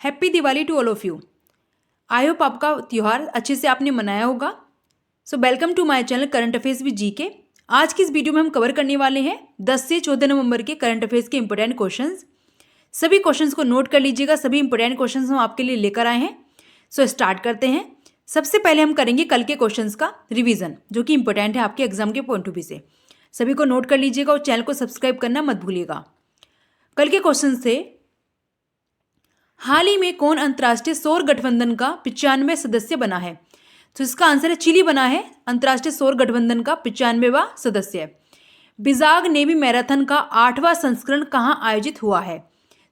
Happy Diwali to all of you. I hope आपका त्यौहार अच्छे से आपने मनाया होगा। So welcome to my channel current affairs with GK. आज की इस वीडियो में हम कवर करने वाले हैं 10 से 14 नवंबर के करंट अफेयर्स के इंपॉर्टेंट क्वेश्चंस। सभी क्वेश्चंस को नोट कर लीजिएगा, सभी इंपॉर्टेंट क्वेश्चंस हम आपके लिए लेकर आए हैं। सो स्टार्ट करते हैं। सबसे पहले हम करेंगे कल के क्वेश्चंस का रिवीजन, जो कि इंपॉर्टेंट है आपके एग्जाम के पॉइंट ऑफ व्यू से। सभी को नोट कर लीजिएगा और चैनल को सब्सक्राइब करना मत भूलिएगा। कल के क्वेश्चन थे, हाल ही में कौन अंतर्राष्ट्रीय सौर गठबंधन का 95वां सदस्य बना है? तो इसका आंसर है चिली बना है अंतर्राष्ट्रीय सौर गठबंधन का 95वां सदस्य। बिजाग नेवी मैराथन का 8वां संस्करण कहाँ आयोजित हुआ है?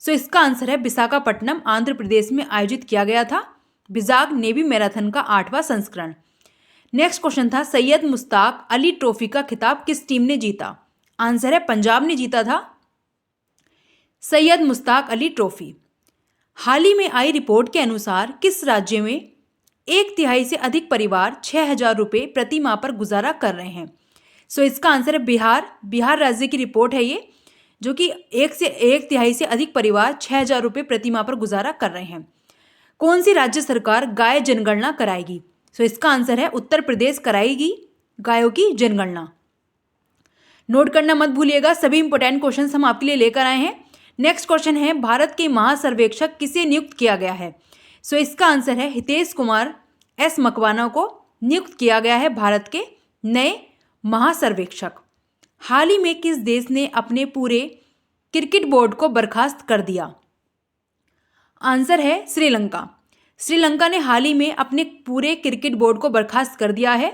सो इसका आंसर है विशाखापट्टनम, आंध्र प्रदेश में आयोजित किया गया था बिजाग नेवी मैराथन का 8वां संस्करण। नेक्स्ट क्वेश्चन था, सैयद मुश्ताक अली ट्रॉफी का खिताब किस टीम ने जीता? आंसर है पंजाब ने जीता था सैयद मुश्ताक अली ट्रॉफी। हाल ही में आई रिपोर्ट के अनुसार किस राज्य में 1/3 से अधिक परिवार 6,000 रुपये प्रति माह पर गुजारा कर रहे हैं? सो इसका आंसर है बिहार। बिहार राज्य की रिपोर्ट है ये, जो कि 1/3 से अधिक परिवार 6,000 रुपये प्रति माह पर गुजारा कर रहे हैं। कौन सी राज्य सरकार गाय जनगणना कराएगी? सो इसका आंसर है उत्तर प्रदेश कराएगी गायों की जनगणना। नोट करना मत भूलिएगा, सभी इंपॉर्टेंट क्वेश्चन हम आपके लिए लेकर आए हैं। नेक्स्ट क्वेश्चन है, भारत के महासर्वेक्षक किसे नियुक्त किया गया है? सो इसका आंसर है हितेश कुमार एस मकवाना को नियुक्त किया गया है भारत के नए महासर्वेक्षक। हाल ही में किस देश ने अपने पूरे क्रिकेट बोर्ड को बर्खास्त कर दिया? आंसर है श्रीलंका। श्रीलंका ने हाल ही में अपने पूरे क्रिकेट बोर्ड को बर्खास्त कर दिया है।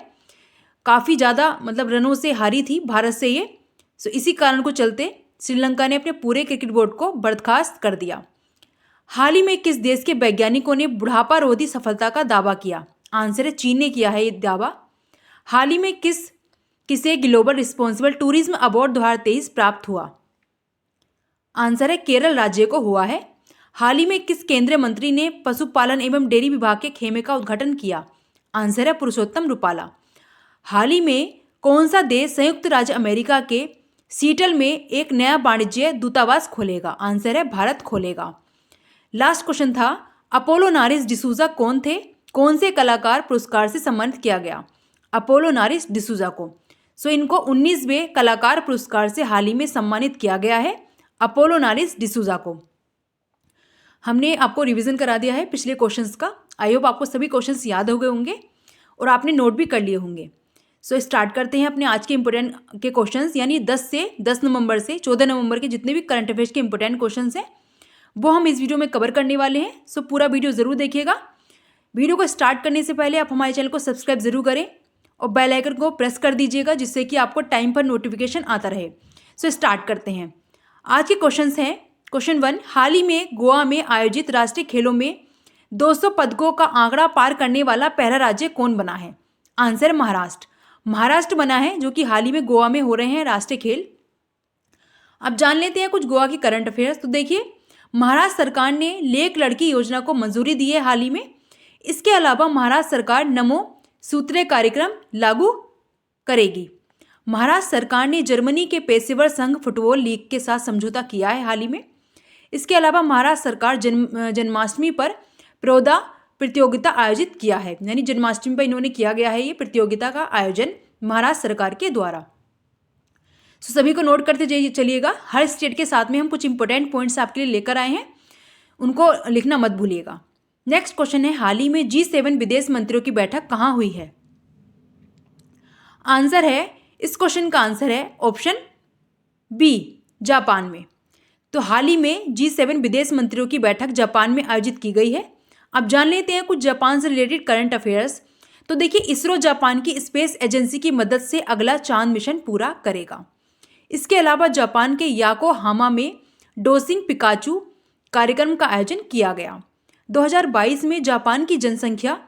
काफ़ी ज़्यादा रनों से हारी थी भारत से ये। सो इसी कारण को चलते श्रीलंका ने अपने पूरे क्रिकेट बोर्ड को बर्खास्त कर दिया। हाल ही में किस देश के वैज्ञानिकों ने बुढ़ापा रोधी सफलता का दावा किया? आंसर है चीन ने किया है ये दावा। हाल ही में किसे ग्लोबल रिस्पॉन्सिबल टूरिज्म अवार्ड 2023 प्राप्त हुआ? आंसर है केरल राज्य को हुआ है। हाल ही में किस केंद्रीय मंत्री ने पशुपालन एवं डेयरी विभाग के खेमे का उद्घाटन किया? आंसर है पुरुषोत्तम रूपाला। हाल ही में कौन सा देश संयुक्त राज्य अमेरिका के सीटल में एक नया वाणिज्य दूतावास खोलेगा? आंसर है भारत खोलेगा। लास्ट क्वेश्चन था, अपोलोनारिस डिसूजा कौन थे? कौन से कलाकार पुरस्कार से सम्मानित किया गया अपोलोनारिस डिसूजा को? सो इनको 19वें कलाकार पुरस्कार से हाल ही में सम्मानित किया गया है अपोलोनारिस डिसूजा को। हमने आपको रिवीजन करा दिया है पिछले क्वेश्चंस का। आई होप आपको सभी क्वेश्चंस याद हो गए होंगे और आपने नोट भी कर लिए होंगे। सो स्टार्ट करते हैं अपने आज के इंपॉर्टेंट के क्वेश्चंस, यानी 10 नवंबर से 14 नवंबर के जितने भी करंट अफेयर्स के इंपॉर्टेंट क्वेश्चंस हैं वो हम इस वीडियो में कवर करने वाले हैं। सो पूरा वीडियो ज़रूर देखिएगा। वीडियो को स्टार्ट करने से पहले आप हमारे चैनल को सब्सक्राइब जरूर करें और बेल आइकन को प्रेस कर दीजिएगा, जिससे कि आपको टाइम पर नोटिफिकेशन आता रहे। सो स्टार्ट करते हैं। आज के क्वेश्चंस हैं। क्वेश्चन 1, हाल ही में गोवा में आयोजित राष्ट्रीय खेलों में 200 पदकों का आंकड़ा पार करने वाला पहला राज्य कौन बना है? आंसर महाराष्ट्र। महाराष्ट्र बना है, जो कि हाल ही में गोवा में हो रहे हैं राष्ट्रीय खेल। अब जान लेते हैं कुछ गोवा की करंट अफेयर्स। तो देखिए, महाराष्ट्र सरकार ने लेक लड़की योजना को मंजूरी दी है हाल ही में। इसके अलावा महाराष्ट्र सरकार नमो सूत्रे कार्यक्रम लागू करेगी। महाराष्ट्र सरकार ने जर्मनी के पेशेवर संघ फुटबॉल लीग के साथ समझौता किया है हाल ही में। इसके अलावा महाराष्ट्र सरकार जन्माष्टमी पर प्रोदा प्रतियोगिता आयोजित किया है, यानी जन्माष्टमी पर इन्होंने किया गया है ये प्रतियोगिता का आयोजन महाराष्ट्र सरकार के द्वारा। तो सभी को नोट करते चलिएगा। हर स्टेट के साथ में हम कुछ इंपॉर्टेंट पॉइंट्स आपके लिए लेकर आए हैं, उनको लिखना मत भूलिएगा। नेक्स्ट क्वेश्चन है, हाल ही में G7 विदेश मंत्रियों की बैठक कहाँ हुई है? आंसर है, इस क्वेश्चन का आंसर है ऑप्शन बी, जापान में। तो हाल ही में G7 विदेश मंत्रियों की बैठक जापान में आयोजित की गई है। अब जान लेते हैं कुछ जापान से रिलेटेड करंट अफेयर्स। तो देखिए, इसरो जापान की स्पेस एजेंसी की मदद से अगला चांद मिशन पूरा करेगा। इसके अलावा जापान के याकोहामा में डोसिंग पिकाचू कार्यक्रम का आयोजन किया गया। 2022 में जापान की जनसंख्या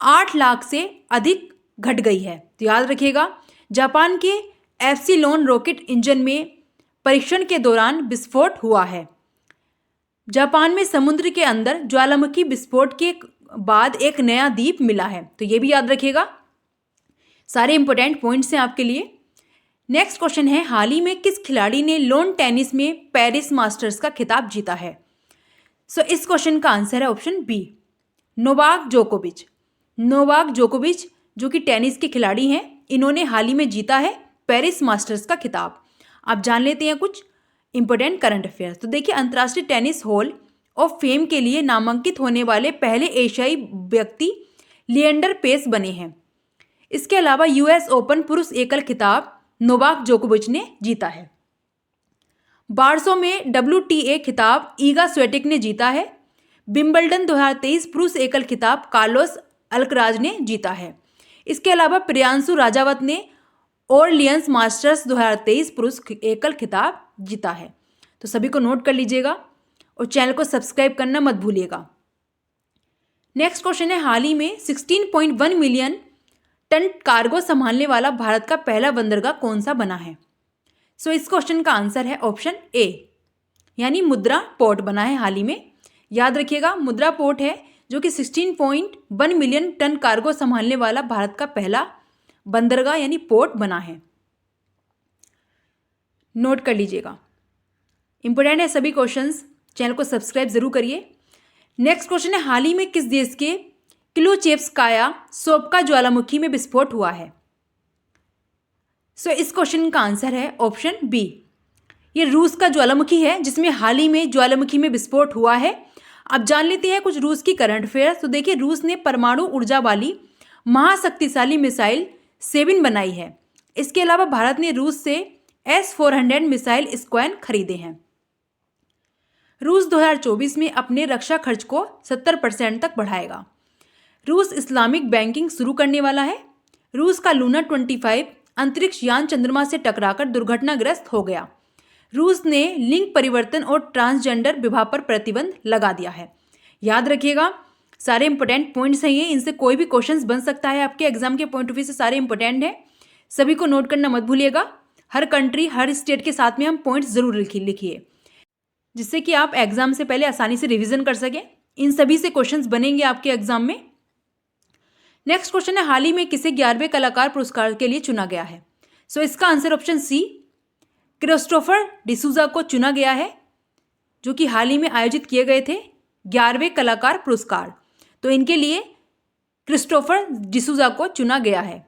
8 लाख से अधिक घट गई है। तो याद रखिएगा, जापान के एप्सिलॉन रॉकेट इंजन में परीक्षण के दौरान विस्फोट हुआ है। जापान में समुद्र के अंदर ज्वालामुखी विस्फोट के बाद एक नया द्वीप मिला है। तो ये भी याद रखिएगा। सारे इंपॉर्टेंट पॉइंट्स हैं आपके लिए। नेक्स्ट क्वेश्चन है, हाल ही में किस खिलाड़ी ने लॉन टेनिस में पेरिस मास्टर्स का खिताब जीता है? सो इस क्वेश्चन का आंसर है ऑप्शन बी, नोवाक जोकोविच। नोवाक जोकोविच जो कि टेनिस के खिलाड़ी हैं, इन्होंने हाल ही में जीता है पेरिस मास्टर्स का खिताब। आप जान लेते हैं कुछ इंपॉर्टेंट करंट अफेयर्स। तो देखिए, अंतर्राष्ट्रीय टेनिस हॉल ऑफ फेम के लिए नामांकित होने वाले पहले एशियाई व्यक्ति लिएंडर पेस बने हैं। इसके अलावा यूएस ओपन पुरुष एकल खिताब नोवाक जोकोविच ने जीता है। बारसो में WTA खिताब ईगा स्वेटिक ने जीता है। विंबलडन 2023 पुरुष एकल खिताब कार्लोस अल्कराज ने जीता है। इसके अलावा प्रियांशु राजावत ने ओरलियंस मास्टर्स 2023 पुरुष एकल खिताब जीता है। तो सभी को नोट कर लीजिएगा और चैनल को सब्सक्राइब करना मत भूलिएगा। नेक्स्ट क्वेश्चन है, हाल ही में 16.1 मिलियन टन कार्गो संभालने वाला भारत का पहला बंदरगाह कौन सा बना है? सो इस क्वेश्चन का आंसर है ऑप्शन ए, यानी मुद्रा पोर्ट बना है हाल ही में। याद रखिएगा, मुद्रा पोर्ट है जो कि 16.1 मिलियन टन कार्गो संभालने वाला भारत का पहला बंदरगाह यानी पोर्ट बना है। नोट कर लीजिएगा, इंपॉर्टेंट है सभी क्वेश्चंस। चैनल को सब्सक्राइब जरूर करिए। नेक्स्ट क्वेश्चन है, हाल ही में किस देश के क्लुचेव्स्काया सोपका ज्वालामुखी में विस्फोट हुआ है? सो इस क्वेश्चन का आंसर है ऑप्शन बी, ये रूस का ज्वालामुखी है जिसमें हाल ही में ज्वालामुखी में विस्फोट हुआ है। अब जान लेते हैं कुछ रूस की करंट अफेयर्स। तो देखिए, रूस ने परमाणु ऊर्जा वाली महाशक्तिशाली मिसाइल 7 बनाई है। इसके अलावा भारत ने रूस से S-400 मिसाइल स्क्वाड खरीदे हैं। रूस 2024 में अपने रक्षा खर्च को 70% तक बढ़ाएगा। रूस इस्लामिक बैंकिंग शुरू करने वाला है। रूस का लूना 25 अंतरिक्ष यान चंद्रमा से टकराकर दुर्घटनाग्रस्त हो गया। रूस ने लिंग परिवर्तन और ट्रांसजेंडर विवाह पर प्रतिबंध लगा दिया है। याद रखिएगा, सारे इंपॉर्टेंट पॉइंट्स हैं ये, इनसे कोई भी क्वेश्चंस बन सकता है आपके एग्जाम के पॉइंट ऑफ व्यू से। सारे इंपॉर्टेंट हैं, सभी को नोट करना मत भूलिएगा। हर कंट्री हर स्टेट के साथ में हम पॉइंट्स जरूर लिखिए, जिससे कि आप एग्जाम से पहले आसानी से रिविजन कर सकें। इन सभी से क्वेश्चंस बनेंगे आपके एग्जाम में। नेक्स्ट क्वेश्चन है, हाल ही में किसे 11वें कलाकार पुरस्कार के लिए चुना गया है? सो इसका answer option C, Christopher D'Souza को चुना गया है, जो कि हाल ही में आयोजित किए गए थे 11वें कलाकार पुरस्कार। तो इनके लिए क्रिस्टोफर डिसूजा को चुना गया है।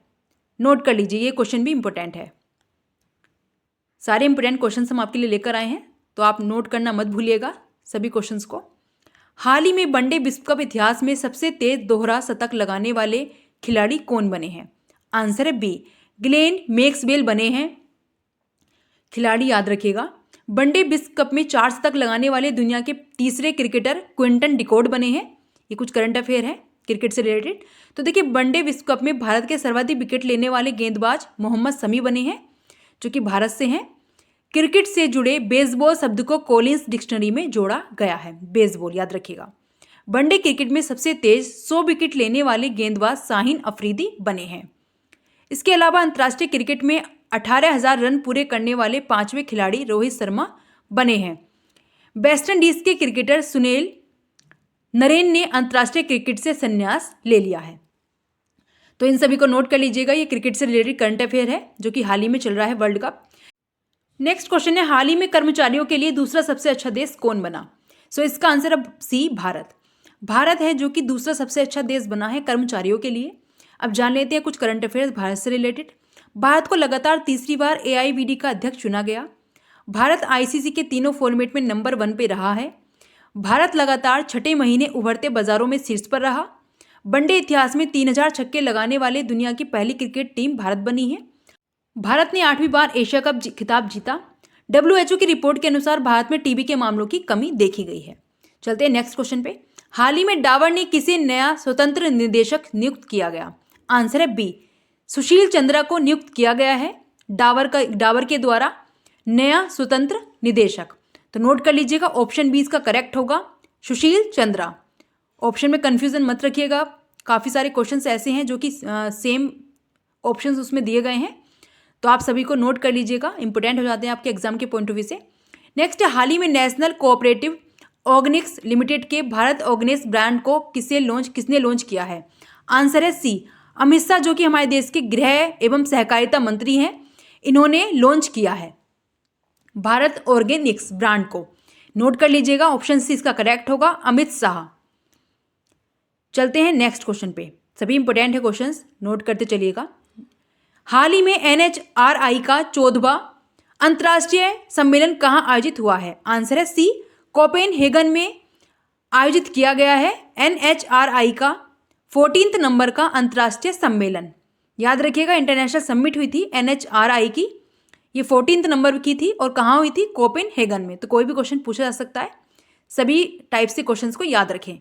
नोट कर लीजिए, ये क्वेश्चन भी इंपॉर्टेंट है। सारे इंपॉर्टेंट क्वेश्चन हम आपके लिए लेकर आए हैं, तो आप नोट करना मत भूलिएगा सभी क्वेश्चंस को। हाल ही में वनडे विश्व कप इतिहास में सबसे तेज दोहरा शतक लगाने वाले खिलाड़ी कौन बने हैं? आंसर है बी, ग्लेन मैक्सवेल बने हैं खिलाड़ी। याद रखिएगा, वनडे विश्व कप में 4 शतक लगाने वाले दुनिया के तीसरे क्रिकेटर क्विंटन डिकॉक बने हैं। ये कुछ करंट अफेयर है क्रिकेट से रिलेटेड। तो देखिए, वनडे विश्व कप में भारत के सर्वाधिक विकेट लेने वाले गेंदबाज मोहम्मद शमी बने हैं, जो कि भारत से हैं। क्रिकेट से जुड़े बेसबॉल शब्द को कॉलिंस डिक्शनरी में जोड़ा गया है। बेसबॉल याद रखिएगा। वनडे क्रिकेट में सबसे तेज 100 विकेट लेने वाले गेंदबाज शाहीन अफरीदी बने हैं। इसके अलावा अंतर्राष्ट्रीय क्रिकेट में 18,000 रन पूरे करने वाले 5वें खिलाड़ी रोहित शर्मा बने हैं। वेस्ट इंडीज के क्रिकेटर सुनील नरेन ने अंतर्राष्ट्रीय क्रिकेट से संन्यास ले लिया है। तो इन सभी को नोट कर लीजिएगा, ये क्रिकेट से रिलेटेड करंट अफेयर है जो कि हाल ही में चल रहा है वर्ल्ड कप। नेक्स्ट क्वेश्चन है, हाल ही में कर्मचारियों के लिए दूसरा सबसे अच्छा देश कौन बना? सो इसका आंसर अब सी, भारत। भारत है जो कि दूसरा सबसे अच्छा देश बना है कर्मचारियों के लिए। अब जान लेते हैं कुछ करंट अफेयर्स भारत से रिलेटेड। भारत को लगातार तीसरी बार AIBD का अध्यक्ष चुना गया। भारत ICC के तीनों फॉर्मेट में नंबर 1 पे रहा है। भारत लगातार 6ठे महीने उभरते बाजारों में शीर्ष पर रहा। वनडे इतिहास में 3000 छक्के लगाने वाले दुनिया की पहली क्रिकेट टीम भारत बनी है। भारत ने 8वीं बार एशिया कप खिताब जीता। WHO की रिपोर्ट के अनुसार भारत में TB के मामलों की कमी देखी गई है। चलते हैं नेक्स्ट क्वेश्चन पे। हाल ही में डाबर ने किसे नया स्वतंत्र निदेशक नियुक्त किया गया? आंसर है बी, सुशील चंद्रा को नियुक्त किया गया है डाबर के द्वारा नया स्वतंत्र निदेशक। तो नोट कर लीजिएगा, ऑप्शन बी इसका करेक्ट होगा, सुशील चंद्रा। ऑप्शन में कंफ्यूजन मत रखिएगा, काफ़ी सारे क्वेश्चंस ऐसे हैं जो कि सेम ऑप्शंस उसमें दिए गए हैं, तो आप सभी को नोट कर लीजिएगा, इंपॉर्टेंट हो जाते हैं आपके एग्जाम के पॉइंट ऑफ व्यू से। नेक्स्ट, हाल ही में नेशनल कोऑपरेटिव ऑर्गेनिक्स लिमिटेड के भारत ऑर्गेनिक्स ब्रांड को किसने लॉन्च किया है? आंसर है सी, अमित शाह जो कि हमारे देश के गृह एवं सहकारिता मंत्री हैं, इन्होंने लॉन्च किया है भारत ऑर्गेनिक्स ब्रांड को। नोट कर लीजिएगा, ऑप्शन सी इसका करेक्ट होगा, अमित शाह। चलते हैं नेक्स्ट क्वेश्चन पे, सभी इंपॉर्टेंट है क्वेश्चंस, नोट करते चलिएगा। हाल ही में NHRI का 14वां अंतर्राष्ट्रीय सम्मेलन कहाँ आयोजित हुआ है? आंसर है सी, कोपेनहेगन में आयोजित किया गया है NHRI का 14th नंबर का अंतर्राष्ट्रीय सम्मेलन। याद रखिएगा, इंटरनेशनल समिट हुई थी NHRI की, ये 14th नंबर की थी और कहाँ हुई थी? कोपेनहेगन में। तो कोई भी क्वेश्चन पूछा जा सकता है, सभी टाइप से क्वेश्चंस को याद रखें।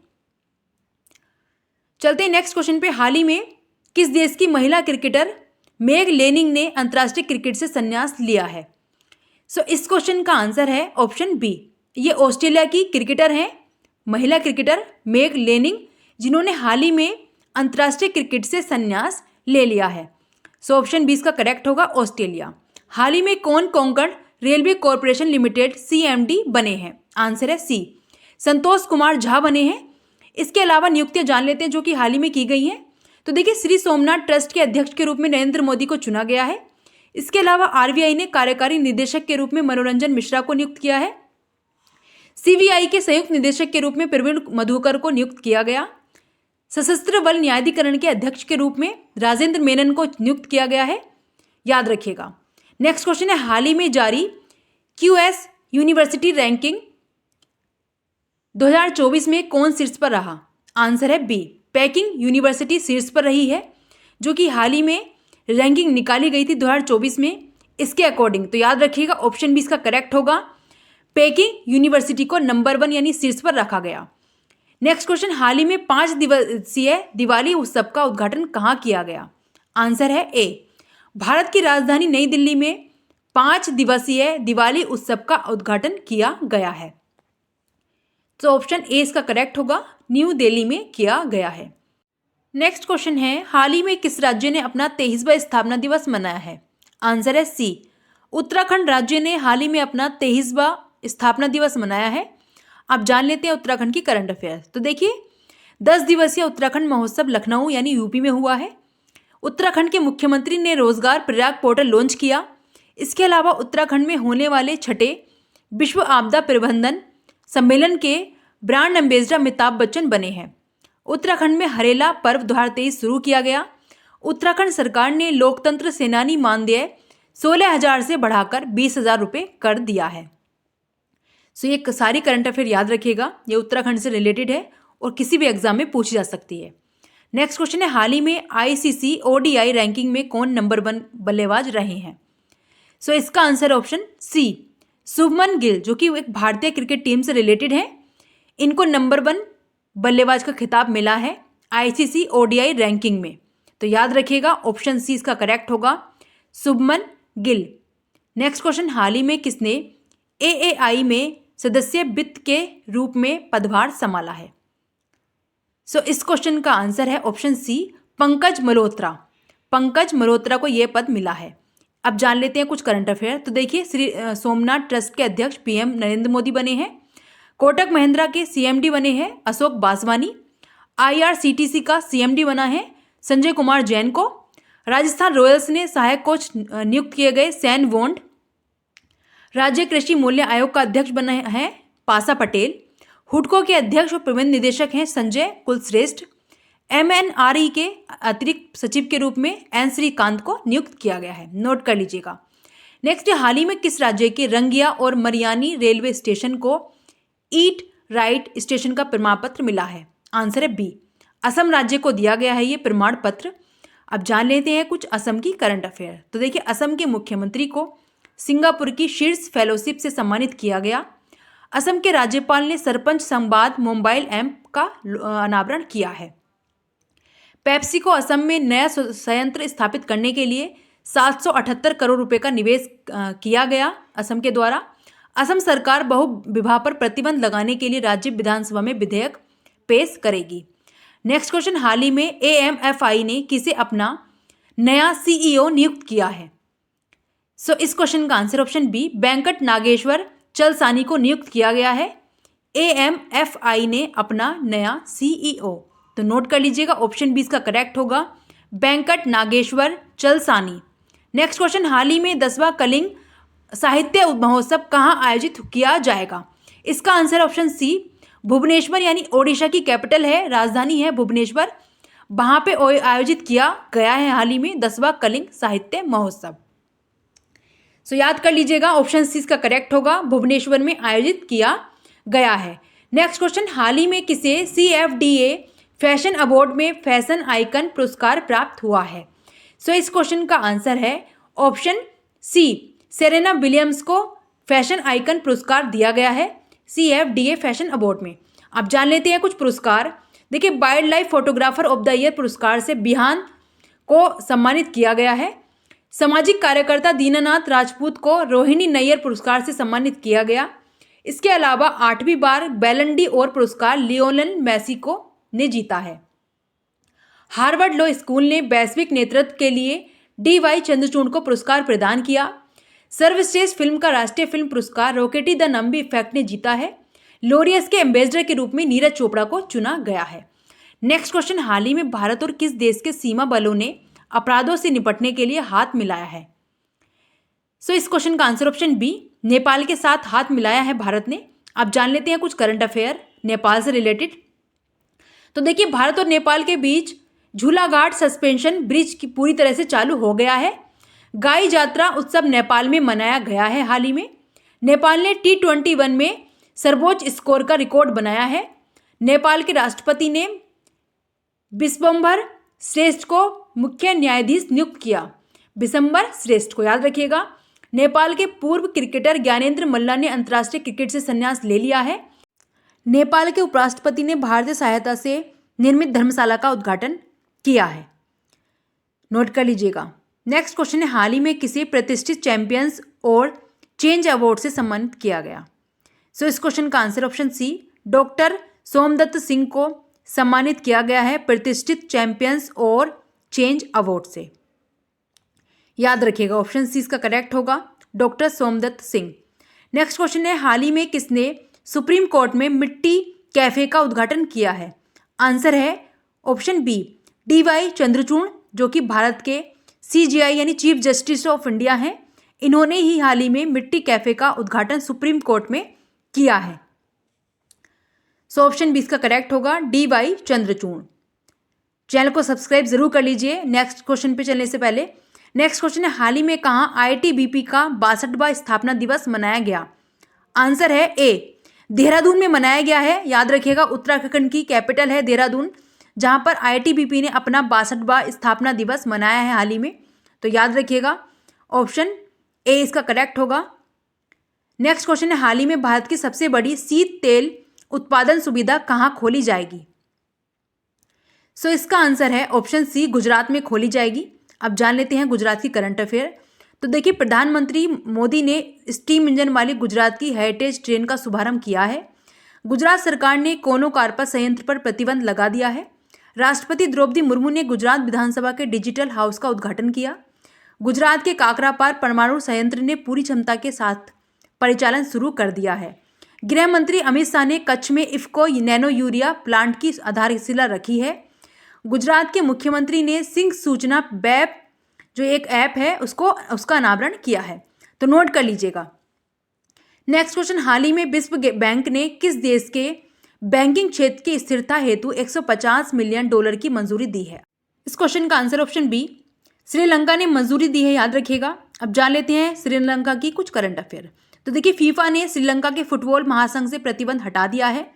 चलते हैं नेक्स्ट क्वेश्चन पे। हाल ही में किस देश की महिला क्रिकेटर मेग लेनिंग ने अंतर्राष्ट्रीय क्रिकेट से संन्यास लिया है? सो इस क्वेश्चन का आंसर है ऑप्शन बी, ये ऑस्ट्रेलिया की क्रिकेटर हैं, महिला क्रिकेटर मेग लेनिंग, जिन्होंने हाल ही में अंतर्राष्ट्रीय क्रिकेट से संन्यास ले लिया है। सो ऑप्शन बी इसका करेक्ट होगा, ऑस्ट्रेलिया। हाल ही में कौन Konkan railway corporation limited CMD बने हैं? आंसर है सी, संतोष कुमार झा बने हैं। इसके अलावा नियुक्तियां जान लेते हैं जो कि हाल ही में की गई हैं। तो देखिए, श्री सोमनाथ ट्रस्ट के अध्यक्ष के रूप में नरेंद्र मोदी को चुना गया है। इसके अलावा RBI ने कार्यकारी निदेशक के रूप में मनोरंजन मिश्रा को नियुक्त किया है। CBI के संयुक्त निदेशक के रूप में प्रवीण मधुकर को नियुक्त किया गया। सशस्त्र बल न्यायाधिकरण के अध्यक्ष के रूप में राजेंद्र मेनन को नियुक्त किया गया है, याद रखिएगा। नेक्स्ट क्वेश्चन है, हाल ही में जारी QS यूनिवर्सिटी रैंकिंग 2024 में कौन शीर्ष पर रहा? आंसर है बी, पेकिंग यूनिवर्सिटी शीर्ष पर रही है, जो कि हाल ही में रैंकिंग निकाली गई थी 2024 में इसके अकॉर्डिंग। तो याद रखिएगा, ऑप्शन बी इसका करेक्ट होगा, पेकिंग यूनिवर्सिटी को नंबर 1 यानी शीर्ष पर रखा गया। नेक्स्ट क्वेश्चन, हाल ही में 5 दिवसीय दिवाली उत्सव का उद्घाटन कहाँ किया गया? आंसर है ए, भारत की राजधानी नई दिल्ली में 5 दिवसीय दिवाली उत्सव का उद्घाटन किया गया है। तो ऑप्शन ए इसका करेक्ट होगा, न्यू दिल्ली में किया गया है। नेक्स्ट क्वेश्चन है, हाल ही में किस राज्य ने अपना 23वां स्थापना दिवस मनाया है? आंसर है सी, उत्तराखंड राज्य ने हाल ही में अपना 23वां स्थापना दिवस मनाया है। आप जान लेते हैं उत्तराखंड की करंट अफेयर। तो देखिए, 10 दिवसीय उत्तराखंड महोत्सव लखनऊ यानी यूपी में हुआ है। उत्तराखंड के मुख्यमंत्री ने रोजगार प्रयाग पोर्टल लॉन्च किया। इसके अलावा उत्तराखंड में होने वाले 6ठे विश्व आपदा प्रबंधन सम्मेलन के ब्रांड एम्बेसडर अमिताभ बच्चन बने हैं। उत्तराखंड में हरेला पर्व 2023 शुरू किया गया। उत्तराखंड सरकार ने लोकतंत्र सेनानी मानदेय 16,000 से बढ़ाकर 20,000 रुपये कर दिया है। सो ये सारी करंट अफेयर याद रखिएगा, ये उत्तराखंड से रिलेटेड है और किसी भी एग्जाम में पूछी जा सकती है। नेक्स्ट क्वेश्चन है, हाल ही में ICC ODI रैंकिंग में कौन नंबर 1 बल्लेबाज रहे हैं? सो इसका answer option C, Shubman Gill, जो कि एक भारतीय क्रिकेट टीम से रिलेटेड है। इनको नंबर 1 बल्लेबाज का खिताब मिला है ICC ODI रैंकिंग में। तो याद रखिएगा, ऑप्शन सी इसका करेक्ट होगा, शुभमन गिल। नेक्स्ट क्वेश्चन, हाल ही में किसने AAI में सदस्य वित्त के रूप में पदभार संभाला है? सो इस क्वेश्चन का आंसर है ऑप्शन सी, पंकज मल्होत्रा। पंकज मल्होत्रा को यह पद मिला है। अब जान लेते हैं कुछ करंट अफेयर। तो देखिए, श्री सोमनाथ ट्रस्ट के अध्यक्ष PM नरेंद्र मोदी बने हैं। कोटक महिंद्रा के CMD बने हैं अशोक बासवानी। IRCTC का CMD बना है संजय कुमार जैन को। राजस्थान रॉयल्स ने सहायक कोच नियुक्त किए गए सैन वोंड। राज्य कृषि मूल्य आयोग का अध्यक्ष बने हैं पासा पटेल। हुडको के अध्यक्ष और प्रबंध निदेशक हैं संजय कुलश्रेष्ठ। MNRE के अतिरिक्त सचिव के रूप में N श्रीकांत को नियुक्त किया गया है, नोट कर लीजिएगा। नेक्स्ट, हाल ही में किस राज्य के रंगिया और मरियानी रेलवे स्टेशन को ईट राइट स्टेशन का प्रमाण पत्र मिला है? आंसर है बी, असम राज्य को दिया गया है ये प्रमाण पत्र। अब जान लेते हैं कुछ असम की करंट अफेयर। तो देखिए, असम के मुख्यमंत्री को सिंगापुर की शीर्ष फेलोशिप से सम्मानित किया गया। असम के राज्यपाल ने सरपंच संवाद मोबाइल ऐप का अनावरण किया है। पेप्सी को असम में नया संयंत्र स्थापित करने के लिए 778 करोड़ रुपए का निवेश किया गया असम के द्वारा। असम सरकार बहुविवाह पर प्रतिबंध लगाने के लिए राज्य विधानसभा में विधेयक पेश करेगी। नेक्स्ट क्वेश्चन, हाल ही में AMFI ने किसे अपना नया CEO नियुक्त किया है? सो इस क्वेश्चन का answer option B, Venkat Nageswara Chalasani को नियुक्त किया गया है। AMFI ने अपना नया CEO। तो नोट कर लीजिएगा, ऑप्शन बी इसका करेक्ट होगा, वेंकट नागेश्वर चलसानी। नेक्स्ट क्वेश्चन, हाल ही में 10वां कलिंग साहित्य महोत्सव कहाँ आयोजित किया जाएगा? इसका आंसर ऑप्शन सी भुवनेश्वर, यानी ओडिशा की कैपिटल है, राजधानी है भुवनेश्वर। वहां पे आयोजित किया गया है हाल ही में 10वां कलिंग साहित्य महोत्सव। सो याद कर लीजिएगा, ऑप्शन सी इसका करेक्ट होगा, भुवनेश्वर में आयोजित किया गया है। नेक्स्ट क्वेश्चन, हाल ही में किसे CFDA फैशन अवार्ड में फैशन आइकन पुरस्कार प्राप्त हुआ है? सो इस क्वेश्चन का आंसर है ऑप्शन सी, सेरेना विलियम्स को फैशन आइकन पुरस्कार दिया गया है CFDA फैशन अवार्ड में। अब जान लेते हैं कुछ पुरस्कार। देखिए, wild life photographer of the year पुरस्कार से बिहान को सम्मानित किया गया है। सामाजिक कार्यकर्ता दीनानाथ राजपूत को रोहिणी नैयर पुरस्कार से सम्मानित किया गया। इसके अलावा 8वीं बार बैलन डी और पुरस्कार लियोनेल मेसी को ने जीता है। हार्वर्ड लॉ स्कूल ने वैश्विक नेतृत्व के लिए DY चंद्रचूड़ को पुरस्कार प्रदान किया। सर्वश्रेष्ठ फिल्म का राष्ट्रीय फिल्म पुरस्कार रॉकेटी द नंबी इफेक्ट ने जीता है। लॉरियस के एम्बेसडर के रूप में नीरज चोपड़ा को चुना गया है। नेक्स्ट क्वेश्चन, हाल ही में भारत और किस देश के सीमा बलों ने अपराधों से निपटने के लिए हाथ मिलाया है? सो इस क्वेश्चन का आंसर ऑप्शन बी, नेपाल के साथ हाथ मिलाया है भारत ने। अब जान लेते हैं कुछ करंट अफेयर नेपाल से रिलेटेड। तो देखिए, भारत और नेपाल के बीच झूलाघाट सस्पेंशन ब्रिज की पूरी तरह से चालू हो गया है। गाई जात्रा उत्सव नेपाल में मनाया गया है हाल ही में। नेपाल ने T21 में सर्वोच्च स्कोर का रिकॉर्ड बनाया है। नेपाल के राष्ट्रपति ने विश्वम्भर श्रेष्ठ को मुख्य न्यायाधीश नियुक्त किया। विश्वम्भर श्रेष्ठ को याद रखिएगा। नेपाल के पूर्व क्रिकेटर ज्ञानेंद्र मल्ला ने अंतर्राष्ट्रीय क्रिकेट से संन्यास ले लिया है। नेपाल के उपराष्ट्रपति ने भारतीय सहायता से निर्मित धर्मशाला का उद्घाटन किया है। नोट कर लीजिएगा। नेक्स्ट क्वेश्चन है, हाल ही में किसे प्रतिष्ठित चैंपियंस और चेंज अवार्ड से सम्मानित किया गया? सो इस क्वेश्चन का answer option C, doctor Somdatt Singh को सम्मानित किया गया है प्रतिष्ठित चैंपियंस और चेंज अवार्ड से। याद रखिएगा, ऑप्शन सी इसका करेक्ट होगा, doctor Somdatt Singh. Next question है, हाल ही में किसने सुप्रीम कोर्ट में मिट्टी कैफे का उद्घाटन किया है? आंसर है ऑप्शन बी, DY चंद्रचूड़, जो कि भारत के CJI यानी चीफ जस्टिस ऑफ इंडिया हैं। इन्होंने ही हाल ही में मिट्टी कैफे का उद्घाटन सुप्रीम कोर्ट में किया है। सो ऑप्शन बी इसका करेक्ट होगा, DY चंद्रचूड़। चैनल को सब्सक्राइब जरूर कर लीजिए नेक्स्ट क्वेश्चन पे चलने से पहले। नेक्स्ट क्वेश्चन है, हाल ही में कहाँ IITBP का 62वां स्थापना दिवस मनाया गया? आंसर है ए, देहरादून में मनाया गया है। याद रखिएगा, उत्तराखंड की कैपिटल है देहरादून, जहां पर IITBP ने अपना 62वां स्थापना दिवस मनाया है हाल ही में। तो याद रखिएगा, ऑप्शन ए इसका करेक्ट होगा। नेक्स्ट क्वेश्चन है, हाल ही में भारत की सबसे बड़ी शीत तेल उत्पादन सुविधा कहाँ खोली जाएगी? सो इसका आंसर है ऑप्शन सी, गुजरात में खोली जाएगी। अब जान लेते हैं गुजरात की करंट अफेयर। तो देखिए, प्रधानमंत्री मोदी ने स्टीम इंजन वाली गुजरात की हेरिटेज ट्रेन का शुभारंभ किया है। गुजरात सरकार ने कोनो कार्पा संयंत्र पर प्रतिबंध लगा दिया है। राष्ट्रपति द्रौपदी मुर्मू ने गुजरात विधानसभा के डिजिटल हाउस का उद्घाटन किया। गुजरात के काकरापार परमाणु संयंत्र ने पूरी क्षमता के साथ परिचालन शुरू कर दिया है। गृह मंत्री अमित शाह ने कच्छ में इफ्को नैनो यूरिया प्लांट की आधारशिला रखी है। गुजरात के मुख्यमंत्री ने सिंह सूचना वेब जो एक ऐप है उसका अनावरण किया है। तो नोट कर लीजिएगा। नेक्स्ट क्वेश्चन, हाल ही में विश्व बैंक ने किस देश के बैंकिंग क्षेत्र की स्थिरता हेतु $150 मिलियन की मंजूरी दी है? इस क्वेश्चन का आंसर ऑप्शन बी, श्रीलंका ने मंजूरी दी है। याद रखिएगा। अब जान लेते हैं श्रीलंका की कुछ करंट अफेयर। तो देखिए, फीफा ने श्रीलंका के फुटबॉल महासंघ से प्रतिबंध हटा दिया है।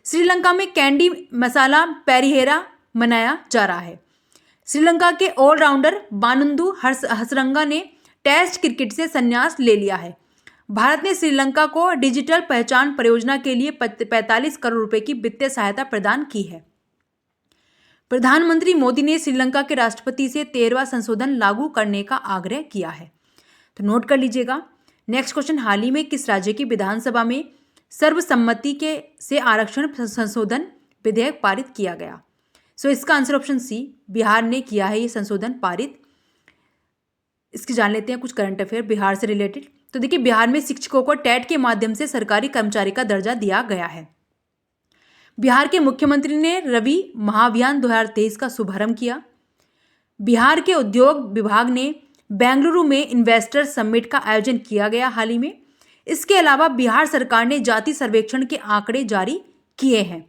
श्रीलंका में कैंडी मसाला पेरिहेरा मनाया जा रहा है। श्रीलंका के ऑलराउंडर बानुंदु हसरंगा ने टेस्ट क्रिकेट से संन्यास ले लिया है। भारत ने श्रीलंका को डिजिटल पहचान परियोजना के लिए 45 करोड़ रुपए की वित्तीय सहायता प्रदान की है। प्रधानमंत्री मोदी ने श्रीलंका के राष्ट्रपति से 13वां संशोधन लागू करने का आग्रह किया है। तो नोट कर लीजिएगा। नेक्स्ट क्वेश्चन, हाल ही में किस राज्य की विधानसभा में सर्वसम्मति से आरक्षण संशोधन विधेयक पारित किया गया? सो इसका आंसर ऑप्शन सी, बिहार ने किया है ये संशोधन पारित। इसकी जान लेते हैं कुछ करंट अफेयर बिहार से रिलेटेड। तो देखिए, बिहार में शिक्षकों को टेट के माध्यम से सरकारी कर्मचारी का दर्जा दिया गया है। बिहार के मुख्यमंत्री ने रवि महाभियान 2023 का शुभारंभ किया। बिहार के उद्योग विभाग ने बेंगलुरु में इन्वेस्टर समिट का आयोजन किया गया हाल ही में। इसके अलावा बिहार सरकार ने जाति सर्वेक्षण के आंकड़े जारी किए हैं।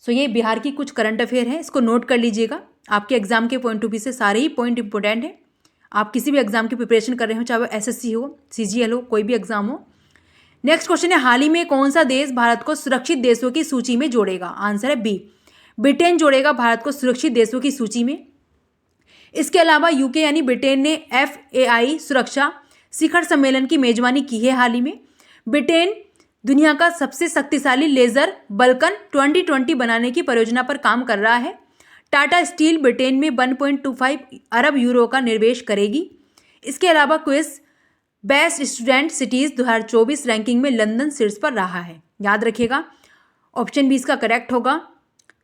सो ये बिहार की कुछ करंट अफेयर है, इसको नोट कर लीजिएगा। आपके एग्जाम के पॉइंट ऑफ व्यू से सारे ही पॉइंट इंपॉर्टेंट है। आप किसी भी एग्जाम की प्रिपरेशन कर रहे हो, चाहे वो एसएससी हो, सीजीएल हो, कोई भी एग्जाम हो। नेक्स्ट क्वेश्चन है, हाल ही में कौन सा देश भारत को सुरक्षित देशों की सूची में जोड़ेगा? आंसर है बी, ब्रिटेन जोड़ेगा भारत को सुरक्षित देशों की सूची में। इसके अलावा यूके यानी ब्रिटेन ने FAI सुरक्षा शिखर सम्मेलन की मेजबानी की है हाल ही में। ब्रिटेन दुनिया का सबसे शक्तिशाली लेजर बल्कन 2020 बनाने की परियोजना पर काम कर रहा है। टाटा स्टील ब्रिटेन में 1.25 अरब यूरो का निवेश करेगी। इसके अलावा quiz best student cities 2024 ranking में लंदन शीर्ष पर रहा है। याद रखिएगा, ऑप्शन बी इसका करेक्ट होगा।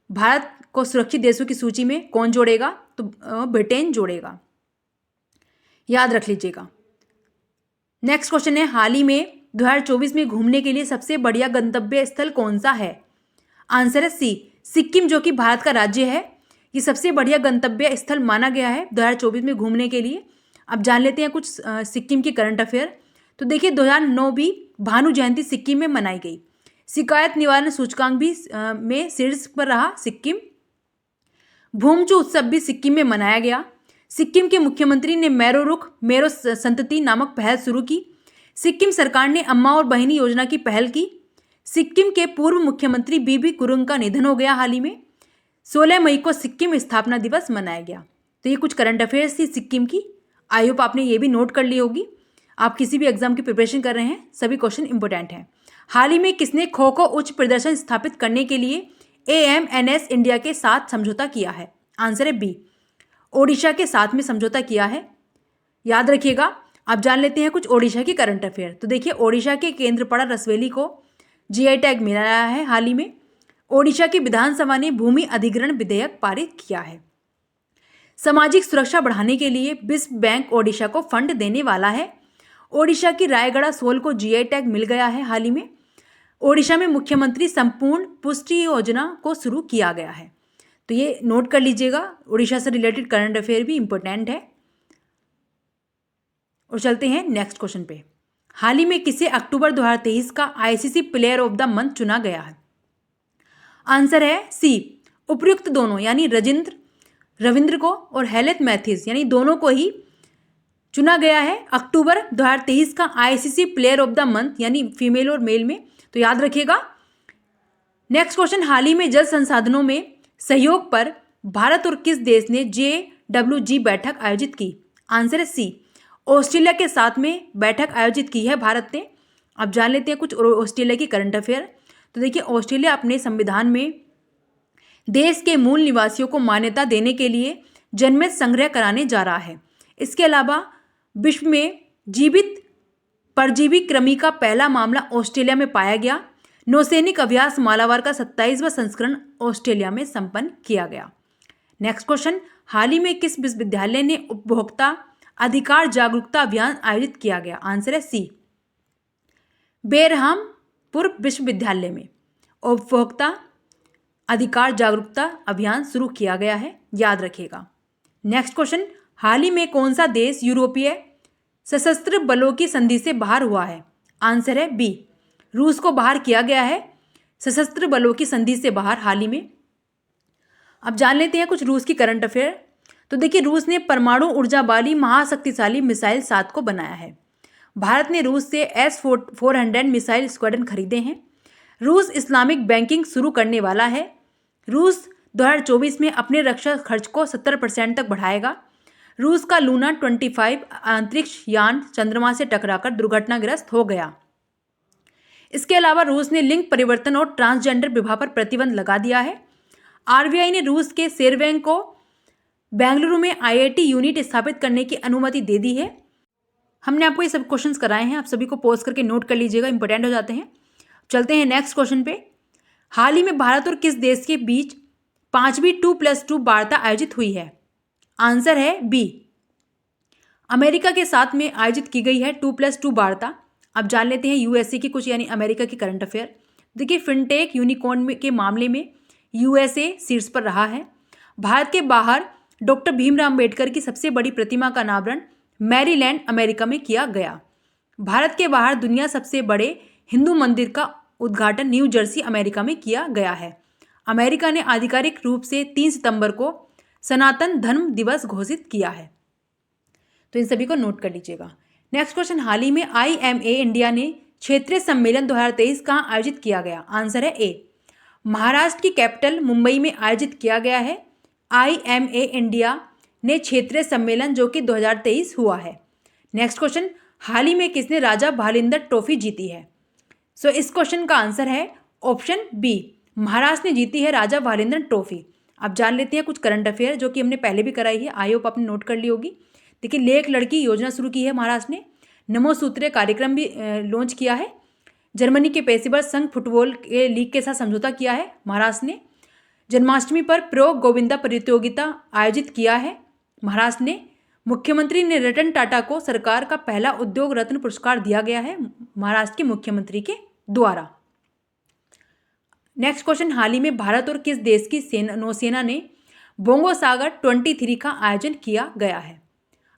भारत को सुरक्षित देशों की सूची में कौन जोड़ेगा? तो ब्रिटेन जोड़ेगा, याद रख लीजिएगा। नेक्स्ट क्वेश्चन है, हाल ही में 2024 में घूमने के लिए सबसे बढ़िया गंतव्य स्थल कौन सा है? आंसर है सी, सिक्किम, जो कि भारत का राज्य है। ये सबसे बढ़िया गंतव्य स्थल माना गया है 2024 में घूमने के लिए। अब जान लेते हैं कुछ सिक्किम की करंट अफेयर। तो देखिए, 2009 भानु जयंती सिक्किम में मनाई गई। शिकायत निवारण सूचकांक भी में शीर्ष पर रहा सिक्किम। भूमचू उत्सव भी सिक्किम में मनाया गया। सिक्किम के मुख्यमंत्री ने मेरो रुख मेरो संतति नामक पहल शुरू की। सिक्किम सरकार ने अम्मा और बहिनी योजना की पहल की। सिक्किम के पूर्व मुख्यमंत्री बीबी कुरुंग का निधन हो गया हाल ही में। 16 मई को सिक्किम स्थापना दिवस मनाया गया। तो ये कुछ करंट अफेयर्स थी सिक्किम की। आई होप आपने ये भी नोट कर ली होगी। आप किसी भी एग्जाम की प्रिपरेशन कर रहे हैं, सभी क्वेश्चन इंपॉर्टेंट हैं। हाल ही में किसने खो खो उच्च प्रदर्शन स्थापित करने के लिए AMNS इंडिया के साथ समझौता किया है? आंसर है बी, ओडिशा के साथ में समझौता किया है। याद रखिएगा। अब जान लेते हैं कुछ ओडिशा की करंट अफेयर। तो देखिए, ओडिशा के केंद्रपाड़ा रसवेली को GI टैग मिला है हाल ही में। ओडिशा की विधानसभा ने भूमि अधिग्रहण विधेयक पारित किया है। सामाजिक सुरक्षा बढ़ाने के लिए विश्व बैंक ओडिशा को फंड देने वाला है। ओडिशा की रायगढ़ सोल को GI टैग मिल गया है हाल ही में। ओडिशा में मुख्यमंत्री संपूर्ण पुष्टि योजना को शुरू किया गया है। तो ये नोट कर लीजिएगा। ओडिशा से रिलेटेड करंट अफेयर भी इंपॉर्टेंट है। और चलते हैं नेक्स्ट क्वेश्चन पे। हाल ही में किसे अक्टूबर 2023 का ICC player of the month चुना गया है? आंसर है सी, उपयुक्त दोनों यानी रविंद्र को और हेलेथ मैथ्यूज यानी दोनों को ही चुना गया है अक्टूबर 2023 का ICC player of the month यानी फीमेल और मेल में। तो याद रखिएगा। नेक्स्ट क्वेश्चन, हाल ही में जल संसाधनों में सहयोग पर भारत और किस देश ने JWG बैठक आयोजित की? आंसर है सी, ऑस्ट्रेलिया के साथ में बैठक आयोजित की है भारत ने। अब जान लेते हैं कुछ ऑस्ट्रेलिया की करंट अफेयर। तो देखिए, ऑस्ट्रेलिया अपने संविधान में देश के मूल निवासियों को मान्यता देने के लिए जनमत संग्रह कराने जा रहा है। इसके अलावा विश्व में जीवित परजीवी कृमि का पहला मामला ऑस्ट्रेलिया में पाया गया। नौसैनिक अभ्यास मालाबार का 27वां संस्करण ऑस्ट्रेलिया में संपन्न किया गया। नेक्स्ट क्वेश्चन, हाल ही में किस विश्वविद्यालय ने उपभोक्ता अधिकार जागरूकता अभियान आयोजित किया गया? आंसर है सी, बेरहामपुर विश्वविद्यालय में उपभोक्ता अधिकार जागरूकता अभियान शुरू किया गया है। याद रखिएगा। नेक्स्ट क्वेश्चन, हाल ही में कौन सा देश यूरोपीय सशस्त्र बलों की संधि से बाहर हुआ है? आंसर है बी, रूस को बाहर किया गया है सशस्त्र बलों की संधि से बाहर हाल ही में। अब जान लेते हैं कुछ रूस की करंट अफेयर। तो देखिए, रूस ने परमाणु ऊर्जा वाली महाशक्तिशाली मिसाइल 7 को बनाया है। भारत ने रूस से S-400 मिसाइल स्क्वाड्रन खरीदे हैं। रूस इस्लामिक बैंकिंग शुरू करने वाला है। रूस 2024 में अपने रक्षा खर्च को 70% तक बढ़ाएगा। रूस का लूना 25 अंतरिक्ष यान चंद्रमा से टकराकर दुर्घटनाग्रस्त हो गया। इसके अलावा रूस ने लिंग परिवर्तन और ट्रांसजेंडर विवाह पर प्रतिबंध लगा दिया है। RBI ने रूस के सेरबैंक को बेंगलुरु में IIT यूनिट स्थापित करने की अनुमति दे दी है। हमने आपको ये सब क्वेश्चंस कराए हैं, आप सभी को पॉज करके नोट कर लीजिएगा, इंपॉर्टेंट हो जाते हैं। चलते हैं नेक्स्ट क्वेश्चन पे। हाल ही में भारत और किस देश के बीच 5वीं 2+2 वार्ता आयोजित हुई है? आंसर है बी, अमेरिका के साथ में आयोजित की गई है 2+2 वार्ता। अब जान लेते हैं USA की कुछ यानी अमेरिका की करंट अफेयर। देखिए, फिनटेक यूनिकॉर्न के मामले में USA शीर्ष पर रहा है। भारत के बाहर डॉक्टर भीमराव अम्बेडकर की सबसे बड़ी प्रतिमा का अनावरण मैरीलैंड अमेरिका में किया गया। भारत के बाहर दुनिया सबसे बड़े हिंदू मंदिर का उद्घाटन न्यू जर्सी अमेरिका में किया गया है। अमेरिका ने आधिकारिक रूप से 3 सितंबर को सनातन धर्म दिवस घोषित किया है। तो इन सभी को नोट कर लीजिएगा। नेक्स्ट क्वेश्चन, हाल ही में IMA इंडिया ने क्षेत्रीय सम्मेलन 2023 कहाँ आयोजित किया गया? आंसर है ए, महाराष्ट्र की कैपिटल मुंबई में आयोजित किया गया है। IMA इंडिया ने क्षेत्रीय सम्मेलन जो कि 2023 हुआ है। नेक्स्ट क्वेश्चन, हाल ही में किसने राजा भालिंदर ट्रॉफी जीती है? सो इस क्वेश्चन का आंसर है ऑप्शन बी, महाराष्ट्र ने जीती है राजा भालिंदर ट्रॉफी। अब जान लेते हैं कुछ करंट अफेयर जो कि हमने पहले भी कराई है, आई होप आपने नोट कर ली होगी। देखिए, लेख लड़की योजना शुरू की है महाराष्ट्र ने, नमो सूत्रीय कार्यक्रम भी लॉन्च किया है, जर्मनी के पेशेवर संघ फुटबॉल के लीग के साथ समझौता किया है महाराष्ट्र ने, जन्माष्टमी पर प्रो गोविंदा प्रतियोगिता आयोजित किया है महाराष्ट्र ने, मुख्यमंत्री ने रतन टाटा को सरकार का पहला उद्योग रत्न पुरस्कार दिया गया है महाराष्ट्र के मुख्यमंत्री के द्वारा। नेक्स्ट क्वेश्चन, हाल ही में भारत और किस देश की नौसेना ने बोंगो सागर 23 का आयोजन किया गया है?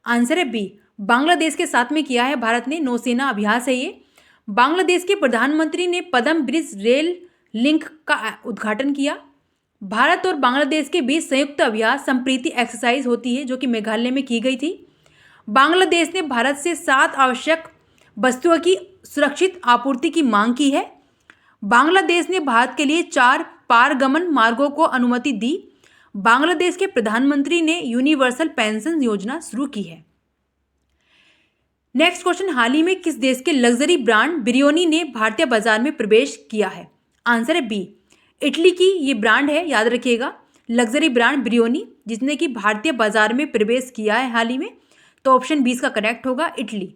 आंसर है बी, बांग्लादेश के साथ में किया है भारत ने, नौसेना अभ्यास है ये। बांग्लादेश के प्रधानमंत्री ने पदम ब्रिज रेल लिंक का उद्घाटन किया। भारत और बांग्लादेश के बीच संयुक्त अभ्यास संप्रीति एक्सरसाइज होती है जो कि मेघालय में की गई थी। बांग्लादेश ने भारत से 7 आवश्यक वस्तुओं की सुरक्षित आपूर्ति की मांग की है। बांग्लादेश ने भारत के लिए 4 पारगमन मार्गों को अनुमति दी। बांग्लादेश के प्रधानमंत्री ने यूनिवर्सल पेंशन योजना शुरू की है। नेक्स्ट क्वेश्चन, हाल ही में किस देश के लग्जरी ब्रांड ब्रियोनी ने भारतीय बाजार में प्रवेश किया है? आंसर है बी, इटली की ये ब्रांड है, याद रखिएगा, लग्जरी ब्रांड ब्रियोनी, जिसने कि भारतीय बाजार में प्रवेश किया है हाल ही में। तो ऑप्शन 20 का करेक्ट होगा, इटली।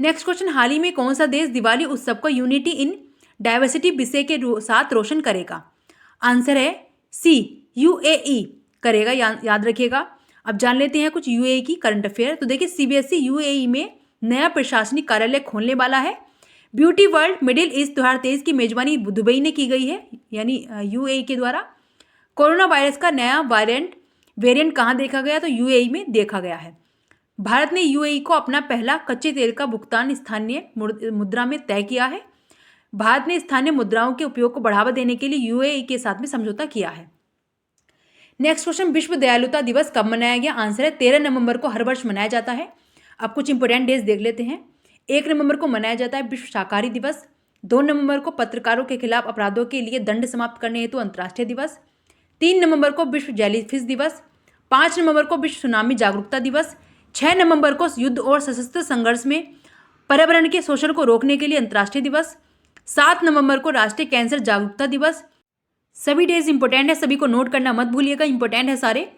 नेक्स्ट क्वेश्चन, हाल ही में कौन सा देश दिवाली उत्सव को यूनिटी इन डाइवर्सिटी विषय के साथ रोशन करेगा? आंसर है सी, UAE करेगा, याद रखिएगा। अब जान लेते हैं कुछ UAE की करंट अफेयर। तो देखिए, CBSE UAE में नया प्रशासनिक कार्यालय खोलने वाला है। ब्यूटी वर्ल्ड मिडिल ईस्ट 2023 की मेजबानी दुबई ने की गई है, यानी UAE के द्वारा। कोरोना वायरस का नया वेरिएंट कहाँ देखा गया? तो UAE में देखा गया है। भारत ने UAE को अपना पहला कच्चे तेल का भुगतान स्थानीय मुद्रा में तय किया है। भारत ने स्थानीय मुद्राओं के उपयोग को बढ़ावा देने के लिए UAE के साथ में समझौता किया है। नेक्स्ट क्वेश्चन, विश्व दयालुता दिवस कब मनाया गया? आंसर है 13 नवंबर को हर वर्ष मनाया जाता है। अब कुछ इंपोर्टेंट डेज देख लेते हैं। 1 नवंबर को मनाया जाता है विश्व शाकाहारी दिवस। 2 नवंबर को पत्रकारों के खिलाफ अपराधों के लिए दंड समाप्त करने हेतु अंतर्राष्ट्रीय दिवस। 3 नवंबर को विश्व जेलीफिश दिवस। 5 नवंबर को विश्व सुनामी जागरूकता दिवस। 6 नवंबर को युद्ध और सशस्त्र संघर्ष में पर्यावरण के शोषण को रोकने के लिए अंतर्राष्ट्रीय दिवस। 7 नवंबर को राष्ट्रीय कैंसर जागरूकता दिवस। सभी डेज इंपॉर्टेंट है, सभी को नोट करना मत भूलिएगा, इंपॉर्टेंट है सारे।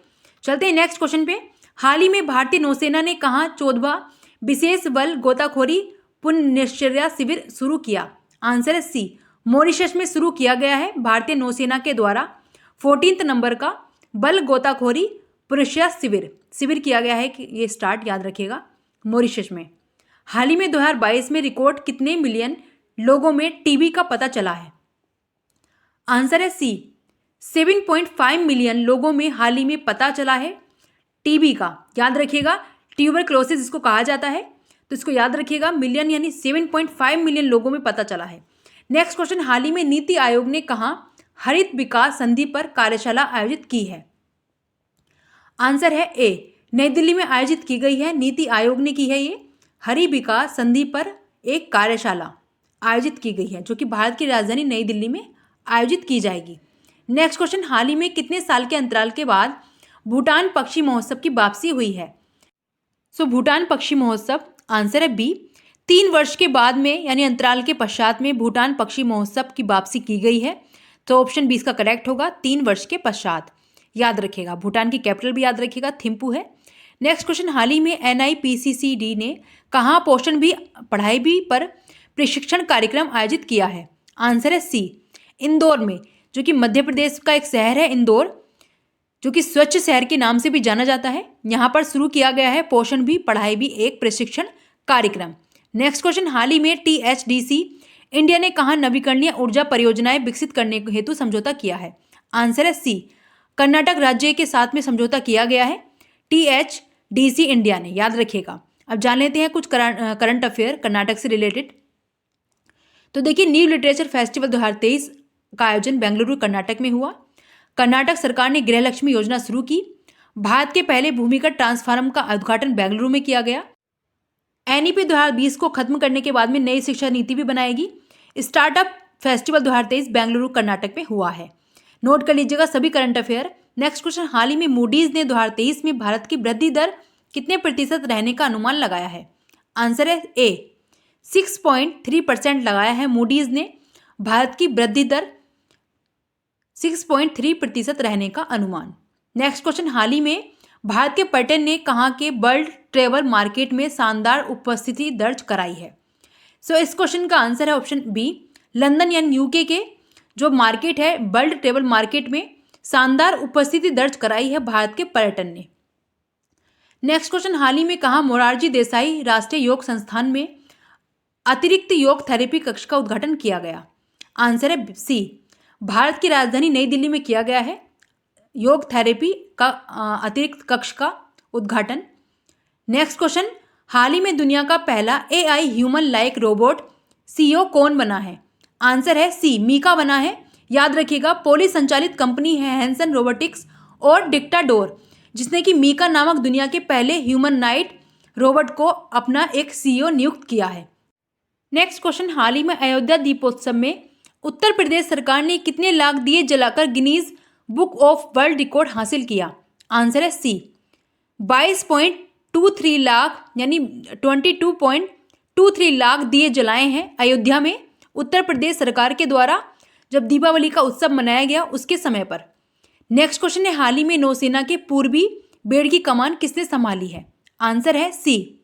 चलते हैं नेक्स्ट क्वेश्चन पे। हाल ही में भारतीय नौसेना ने कहाँ 14वां विशेष बल गोताखोरी पुनर्निश्चर्या शिविर शुरू किया? आंसर है सी, मॉरिशस में शुरू किया गया है भारतीय नौसेना के द्वारा 14 नंबर का बल गोताखोरी पुनर्निश्चर्या शिविर किया गया है कि ये स्टार्ट, याद रखिएगा, मॉरिशस में। हाल ही में 2022 में रिकॉर्ड कितने मिलियन लोगों में टीबी का पता चला है? आंसर है सी, 7.5 मिलियन लोगों में हाल ही में पता चला है टीबी का, याद रखिएगा, ट्यूबरक्लोसिस इसको कहा जाता है, तो इसको याद रखिएगा, मिलियन यानी 7.5 मिलियन लोगों में पता चला है। नेक्स्ट क्वेश्चन, हाल ही में नीति आयोग ने कहाँ हरित विकास संधि पर कार्यशाला आयोजित की है? आंसर है ए, नई दिल्ली में आयोजित की गई है, नीति आयोग ने की है ये हरित विकास संधि पर एक कार्यशाला आयोजित की गई है जो कि भारत की राजधानी नई दिल्ली में आयोजित की जाएगी। नेक्स्ट क्वेश्चन, हाल ही में कितने साल के अंतराल के बाद भूटान पक्षी महोत्सव की वापसी हुई है? सो भूटान पक्षी महोत्सव, आंसर है बी, 3 वर्ष के बाद में यानी अंतराल के पश्चात में भूटान पक्षी महोत्सव की वापसी की गई है। तो ऑप्शन 20 का करेक्ट होगा, 3 वर्ष के पश्चात, याद रखिएगा। भूटान की कैपिटल भी याद रखिएगा, थिम्पू है। नेक्स्ट क्वेश्चन, हाल ही में NIPCCD ने कहाँ पोषण भी पढ़ाई भी पर प्रशिक्षण कार्यक्रम आयोजित किया है? आंसर है सी, इंदौर में, जो कि मध्य प्रदेश का एक शहर है इंदौर, जो कि स्वच्छ शहर के नाम से भी जाना जाता है। यहाँ पर शुरू किया गया है पोषण भी पढ़ाई भी एक प्रशिक्षण कार्यक्रम। नेक्स्ट क्वेश्चन, हाल ही में THDC इंडिया ने कहाँ नवीकरणीय ऊर्जा परियोजनाएं विकसित करने हेतु समझौता किया है? आंसर है सी, कर्नाटक राज्य के साथ में समझौता किया गया है THDC इंडिया ने, याद रखिएगा। अब जान लेते हैं कुछ करंट अफेयर कर्नाटक से रिलेटेड। तो देखिए, न्यू लिटरेचर फेस्टिवल 2023 का आयोजन बेंगलुरु कर्नाटक में हुआ। कर्नाटक सरकार ने गृहलक्ष्मी योजना शुरू की। भारत के पहले भूमिगत ट्रांसफार्मर का उद्घाटन बेंगलुरु में किया गया। एनईपी 2020 को खत्म करने के बाद में नई शिक्षा नीति भी बनाएगी। स्टार्टअप फेस्टिवल 2023 बेंगलुरु कर्नाटक में हुआ है। नोट कर लीजिएगा सभी करंट अफेयर। नेक्स्ट क्वेश्चन, हाल ही में मूडीज ने 2023 में भारत की वृद्धि दर कितने प्रतिशत रहने का अनुमान लगाया है? आंसर है ए 6.3% लगाया है मूडीज ने भारत की वृद्धि दर 6.3% रहने का अनुमान। नेक्स्ट क्वेश्चन, हाल ही में भारत के पर्यटन ने कहाँ के वर्ल्ड ट्रेवल मार्केट में शानदार उपस्थिति दर्ज कराई है? सो इस क्वेश्चन का आंसर है ऑप्शन बी, लंदन यानी यूके के जो मार्केट है वर्ल्ड ट्रेवल मार्केट में शानदार उपस्थिति दर्ज कराई है भारत के पर्यटन ने। नेक्स्ट क्वेश्चन, हाल ही में कहाँ मोरारजी देसाई राष्ट्रीय योग संस्थान में अतिरिक्त योग थेरेपी कक्ष का उद्घाटन किया गया? आंसर है सी, भारत की राजधानी नई दिल्ली में किया गया है योग थेरेपी का अतिरिक्त कक्ष का उद्घाटन। नेक्स्ट क्वेश्चन, हाल ही में दुनिया का पहला AI human like robot CEO कौन बना है? आंसर है सी, मीका बना है। याद रखिएगा, पोलिस संचालित कंपनी है हैंसन रोबोटिक्स और डिक्टाडोर, जिसने कि मीका नामक दुनिया के पहले ह्यूमनॉइड रोबोट को अपना एक सीईओ नियुक्त किया है। नेक्स्ट क्वेश्चन, हाल ही में अयोध्या दीपोत्सव में उत्तर प्रदेश सरकार ने कितने लाख दिए जलाकर Guinness book of world record हासिल किया? आंसर है सी, 22.23 लाख यानी 22.23 लाख दिए जलाए हैं अयोध्या में उत्तर प्रदेश सरकार के द्वारा जब दीपावली का उत्सव मनाया गया उसके समय पर। नेक्स्ट क्वेश्चन है, हाल ही में नौसेना के पूर्वी बेड़ की कमान किसने संभाली है? आंसर है सी,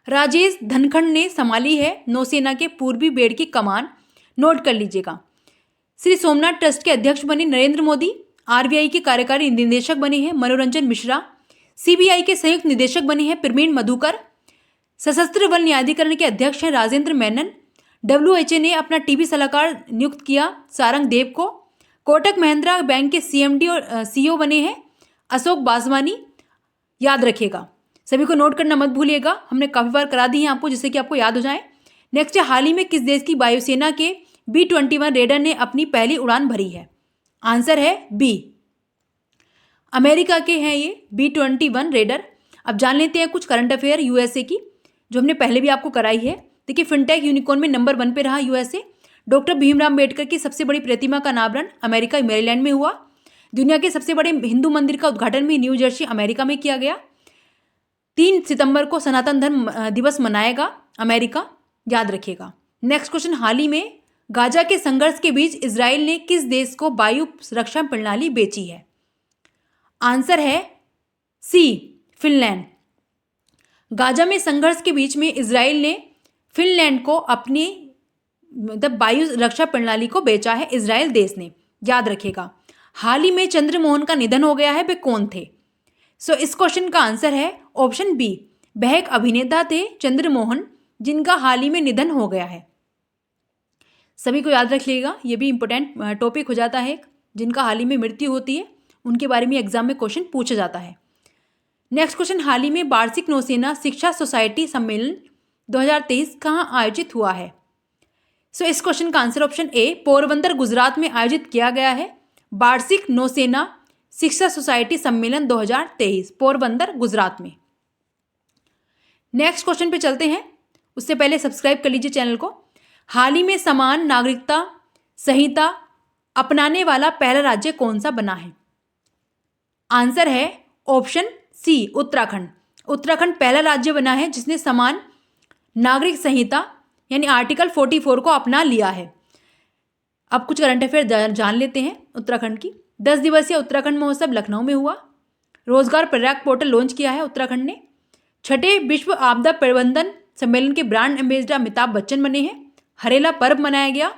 राजेश धनखड़ ने संभाली है नौसेना के पूर्वी बेड़ की कमान। नोट कर लीजिएगा। श्री सोमनाथ ट्रस्ट के अध्यक्ष बने नरेंद्र मोदी। आरबीआई के कार्यकारी निदेशक बने हैं मनोरंजन मिश्रा। सीबीआई के संयुक्त निदेशक बने हैं प्रवीण मधुकर। सशस्त्र बल न्यायाधिकरण के अध्यक्ष हैं राजेंद्र मेनन। डब्ल्यूएचए ने अपना टीबी सलाहकार नियुक्त किया सारंग देव को। कोटक महिंद्रा बैंक के सीएमडी और सीईओ बने हैं अशोक बासवानी। याद रखिएगा, सभी को नोट करना मत भूलिएगा, हमने काफ़ी बार करा दी है आपको जिससे कि आपको याद हो जाए। नेक्स्ट है, हाल ही में किस देश की वायुसेना के B-21 रेडर ने अपनी पहली उड़ान भरी है? आंसर है बी, अमेरिका के हैं ये B-21 रेडर। अब जान लेते हैं कुछ करंट अफेयर यूएसए की जो हमने पहले भी आपको कराई है। देखिए, फिनटेक यूनिकॉर्न में नंबर 1 पे रहा यूएसए। डॉक्टर भीमराव अम्बेडकर की सबसे बड़ी प्रतिमा का अनावरण अमेरिका मेरीलैंड में हुआ। दुनिया के सबसे बड़े हिंदू मंदिर का उद्घाटन भी न्यू जर्सी अमेरिका में किया गया। 3 सितंबर को सनातन धर्म दिवस मनाएगा अमेरिका, याद रखिएगा। नेक्स्ट क्वेश्चन, हाल ही में गाजा के संघर्ष के बीच इजराइल ने किस देश को वायु रक्षा प्रणाली बेची है? आंसर है सी, फिनलैंड। गाजा में संघर्ष के बीच में इजराइल ने फिनलैंड को अपनी वायु रक्षा प्रणाली को बेचा है इजराइल देश ने, याद रखिएगा। हाल ही में चंद्रमोहन का निधन हो गया है, वे कौन थे? सो इस क्वेश्चन का आंसर है ऑप्शन बी, वह एक अभिनेता थे चंद्रमोहन जिनका हाल ही में निधन हो गया है। सभी को याद रख लीजिएगा, ये भी इंपॉर्टेंट टॉपिक हो जाता है। जिनका हाल ही में मृत्यु होती है उनके बारे में एग्जाम में क्वेश्चन पूछा जाता है। नेक्स्ट क्वेश्चन, हाल ही में वार्षिक नौसेना शिक्षा सोसाइटी सम्मेलन 2023 कहाँ आयोजित हुआ है? सो इस क्वेश्चन का answer option A, Porbandar Gujarat में आयोजित किया गया है वार्षिक नौसेना शिक्षा सोसाइटी सम्मेलन 2023 पोरबंदर गुजरात में। नेक्स्ट क्वेश्चन पे चलते हैं, उससे पहले सब्सक्राइब कर लीजिए चैनल को। हाल ही में समान नागरिकता संहिता अपनाने वाला पहला राज्य कौन सा बना है? आंसर है ऑप्शन सी, उत्तराखंड। उत्तराखंड पहला राज्य बना है जिसने समान नागरिक संहिता यानी आर्टिकल 44 को अपना लिया है। अब कुछ करंट अफेयर जान लेते हैं उत्तराखंड की। 10 दिवसीय उत्तराखंड महोत्सव लखनऊ में हुआ। रोजगार प्रयाग पोर्टल लॉन्च किया है उत्तराखंड ने। छठे विश्व आपदा प्रबंधन सम्मेलन के ब्रांड एम्बेसडर अमिताभ बच्चन बने हैं। हरेला पर्व मनाया गया।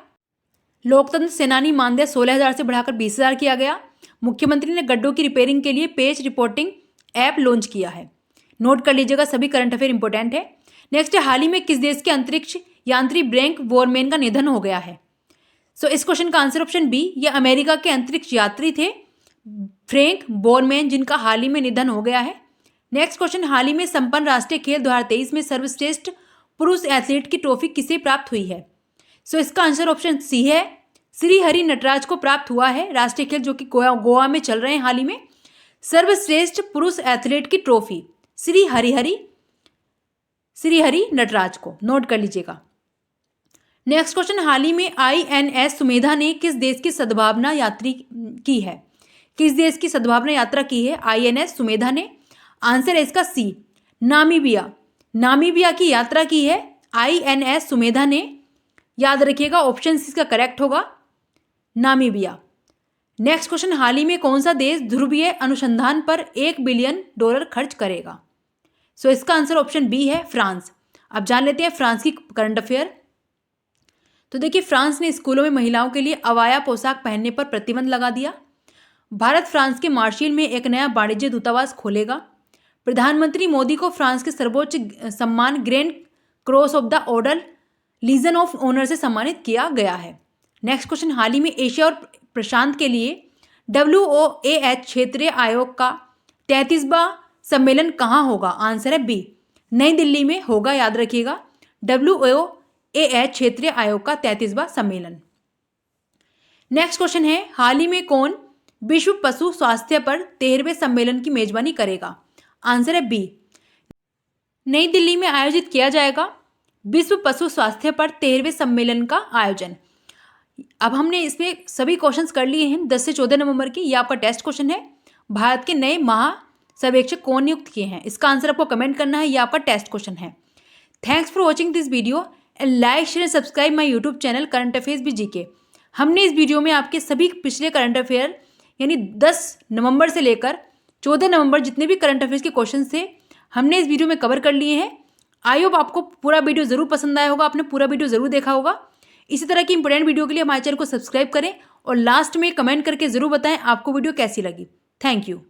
लोकतंत्र सेनानी मानदेय 16,000 से बढ़ाकर 20,000 किया गया। मुख्यमंत्री ने गड्ढों की रिपेयरिंग के लिए पेज रिपोर्टिंग ऐप लॉन्च किया है। नोट कर लीजिएगा, सभी करंट अफेयर इंपॉर्टेंट है। नेक्स्ट है, हाल ही में किस देश के अंतरिक्ष यात्री ब्रैंक वोरमैन का निधन हो गया है? सो इस क्वेश्चन का आंसर ऑप्शन बी, ये अमेरिका के अंतरिक्ष यात्री थे फ्रैंक बोरमैन जिनका हाल ही में निधन हो गया है। नेक्स्ट क्वेश्चन, हाल ही में संपन्न राष्ट्रीय खेल 2023 में सर्वश्रेष्ठ पुरुष एथलीट की ट्रॉफी किसे प्राप्त हुई है? सो इसका आंसर ऑप्शन सी है, श्री हरि नटराज को प्राप्त हुआ है। राष्ट्रीय खेल जो कि गोवा में चल रहे हैं हाल ही में, सर्वश्रेष्ठ पुरुष एथलीट की ट्रॉफी श्री हरि नटराज को, नोट कर लीजिएगा। नेक्स्ट क्वेश्चन, हाल ही में INS सुमेधा ने किस देश की सद्भावना यात्रा की है? किस देश की सद्भावना यात्रा की है INS सुमेधा ने? आंसर है इसका सी, नामीबिया की यात्रा की है INS सुमेधा ने। याद रखिएगा ऑप्शन सी इसका करेक्ट होगा, नामीबिया। नेक्स्ट क्वेश्चन, हाल ही में कौन सा देश ध्रुवीय अनुसंधान पर $1 बिलियन खर्च करेगा? सो इसका आंसर ऑप्शन बी है, फ्रांस। अब जान लेते हैं फ्रांस की करंट अफेयर। तो देखिए, फ्रांस ने स्कूलों में महिलाओं के लिए अवाया पोशाक पहनने पर प्रतिबंध लगा दिया। भारत फ्रांस के मार्शियल में एक नया वाणिज्य दूतावास खोलेगा। प्रधानमंत्री मोदी को फ्रांस के सर्वोच्च सम्मान grand cross of the order Legion of honour से सम्मानित किया गया है। नेक्स्ट क्वेश्चन, हाल ही में एशिया और प्रशांत के लिए WOAH क्षेत्रीय आयोग का 33वां सम्मेलन कहाँ होगा? आंसर है बी, नई दिल्ली में होगा। याद रखिएगा, WOAH क्षेत्रीय आयोग का 33वां सम्मेलन। नेक्स्ट क्वेश्चन है, हाल ही में कौन विश्व पशु स्वास्थ्य पर 13वें सम्मेलन की मेजबानी करेगा? आंसर है बी, नई दिल्ली में आयोजित किया जाएगा विश्व पशु स्वास्थ्य पर 13वें सम्मेलन का आयोजन। अब हमने इसमें सभी क्वेश्चंस कर लिए हैं 10 से 14 नवंबर के। ये आपका टेस्ट क्वेश्चन है, भारत के नए महासर्वेक्षक कौन नियुक्त किए हैं? इसका आंसर आपको कमेंट करना है, ये आपका टेस्ट क्वेश्चन है। Thanks for watching this video and like share subscribe my YouTube channel current affairs भी जीके। हमने इस वीडियो में आपके सभी पिछले करंट अफेयर यानी 10 नवंबर से लेकर 14 नवंबर जितने भी करंट अफेयर्स के क्वेश्चन थे हमने इस वीडियो में कवर कर लिए हैं। आई होप आपको पूरा वीडियो जरूर पसंद आया होगा, आपने पूरा वीडियो जरूर देखा होगा। इसी तरह की इंपॉर्टेंट वीडियो के लिए हमारे चैनल को सब्सक्राइब करें और लास्ट में कमेंट करके जरूर बताएं आपको वीडियो कैसी लगी। Thank you.